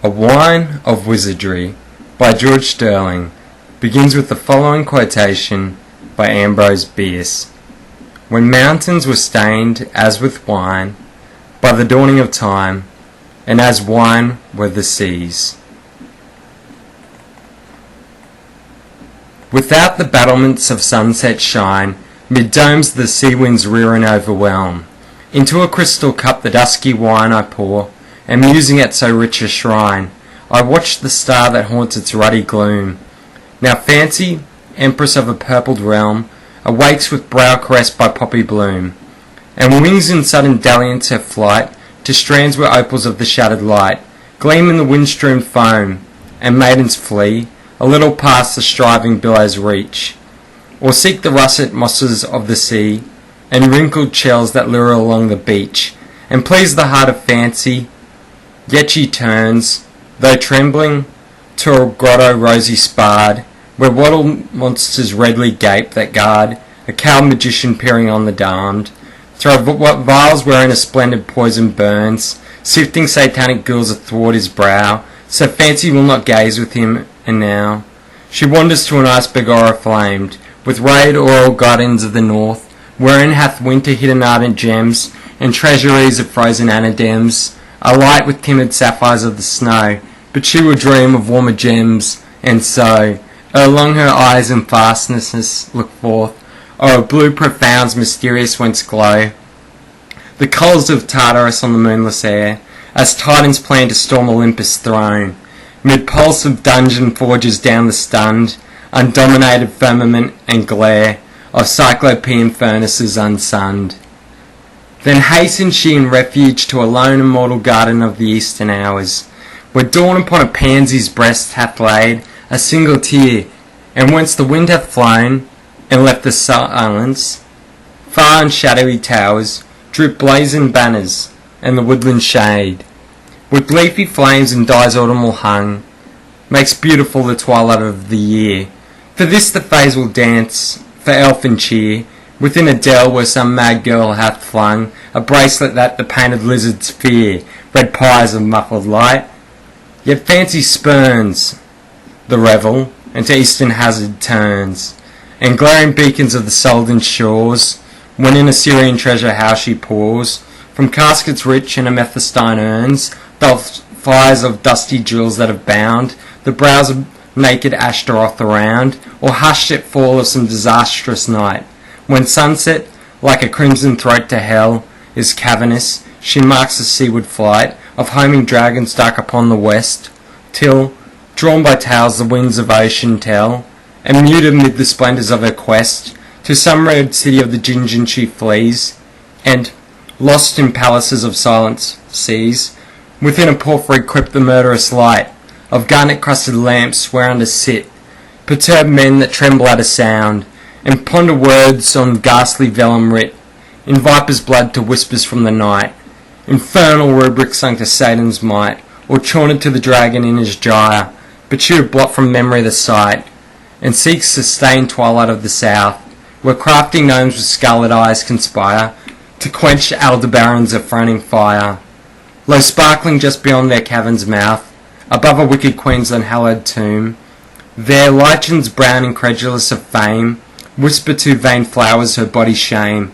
A Wine of Wizardry by George Sterling begins with the following quotation by Ambrose Bierce. When mountains were stained as with wine by the dawning of time, and as wine were the seas. Without the battlements of sunset shine, mid domes the sea winds rear and overwhelm. Into a crystal cup the dusky wine I pour, and musing at so rich a shrine, I watch the star that haunts its ruddy gloom. Now fancy, empress of a purpled realm, awakes with brow caressed by poppy bloom, and wings in sudden dalliance her flight to strands where opals of the shattered light gleam in the wind-strewn foam, and maidens flee a little past the striving billows' reach, or seek the russet mosses of the sea, and wrinkled shells that lure along the beach, and please the heart of fancy. Yet she turns, though trembling, to a grotto rosy-sparred, where wattled monsters redly gape that guard a cowled magician peering on the damned. Thro vials wherein a splendid poison burns, sifting satanic ghouls athwart his brow, so fancy will not gaze with him. And now she wanders to an iceberg o'er-flamed, with rayed aural gardens of the north, wherein hath winter hidden ardent gems, and treasuries of frozen anadems, alight with timid sapphires of the snow. But she will dream of warmer gems, and so, erelong her eyes in fastnesses look forth, o'er blue profounds mysterious whence glow the colours of Tartarus on the moonless air, as Titans plan to storm Olympus' throne, mid pulse of dungeon forges down the stunned, undominated firmament and glare of cyclopean furnaces unsunned. Then hastens she in refuge to a lone immortal garden of the eastern hours, where dawn upon a pansy's breast hath laid a single tear, and whence the wind hath flown and left the silence. Far and shadowy towers droop blazoned banners, and the woodland shade, with leafy flames and dyes autumnal hung, makes beautiful the twilight of the year. For this the fays will dance, for elfin cheer, within a dell where some mad girl hath flung a bracelet that the painted lizards fear, red pies of muffled light. Yet fancy spurns the revel, and to eastern hazard turns, and glaring beacons of the Soldan shores, when in Assyrian treasure house she pours, from caskets rich and amethystine urns, the fires of dusty jewels that have bound the brows of naked Ashtaroth around, or hushed at fall of some disastrous night, when sunset, like a crimson throat to hell, is cavernous, she marks the seaward flight of homing dragons dark upon the west, till, drawn by tales the winds of ocean tell, and mute amid the splendours of her quest, to some red city of the Ginjin she flees, and, lost in palaces of silence, sees, within a porphyry crypt the murderous light of garnet-crusted lamps whereunder sit perturbed men that tremble at a sound, and ponder words on ghastly vellum writ, in viper's blood to whispers from the night, infernal rubric sung to Satan's might, or chaunted to the dragon in his gyre, but she would blot from memory the sight, and seeks the stained twilight of the south, where crafty gnomes with scarlet eyes conspire to quench Aldebaran's affronting fire. Lo, sparkling just beyond their cavern's mouth, above a wicked queen's unhallowed tomb, there lichens brown incredulous of fame whisper to vain flowers her body's shame,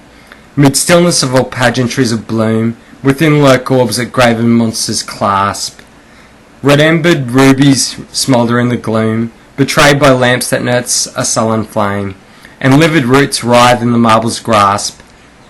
mid stillness of all pageantries of bloom, within lurk orbs that graven monsters clasp. Red-embered rubies smoulder in the gloom, betrayed by lamps that nurse a sullen flame, and livid roots writhe in the marble's grasp,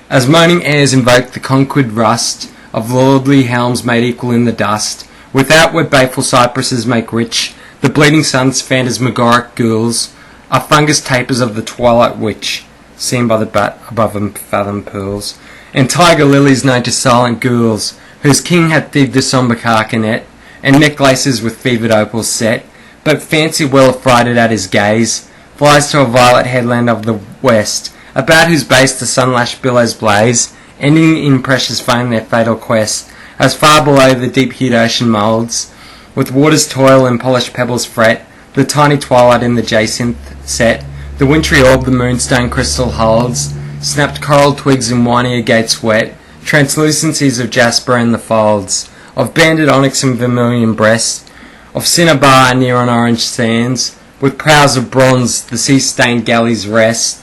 as moaning airs invoke the conquered rust of lordly helms made equal in the dust, without where baleful cypresses make rich the bleeding sun's phantasmagoric ghouls, are fungus tapers of the twilight witch, seen by the bat above unfathomed pools, and tiger lilies known to silent ghouls, whose king hath thieved the sombre carcanet, and necklaces with fevered opals set, but fancy, well affrighted at his gaze, flies to a violet headland of the west, about whose base the sun-lashed billows blaze, ending in precious foam their fatal quest, as far below the deep-hued ocean moulds, with waters toil and polished pebbles fret, the tiny twilight in the jacinth set, the wintry orb the moonstone crystal holds, snapped coral twigs and winey agates wet, translucencies of jasper in the folds, of banded onyx and vermilion breast, of cinnabar near on orange sands, with prows of bronze the sea-stained galleys rest.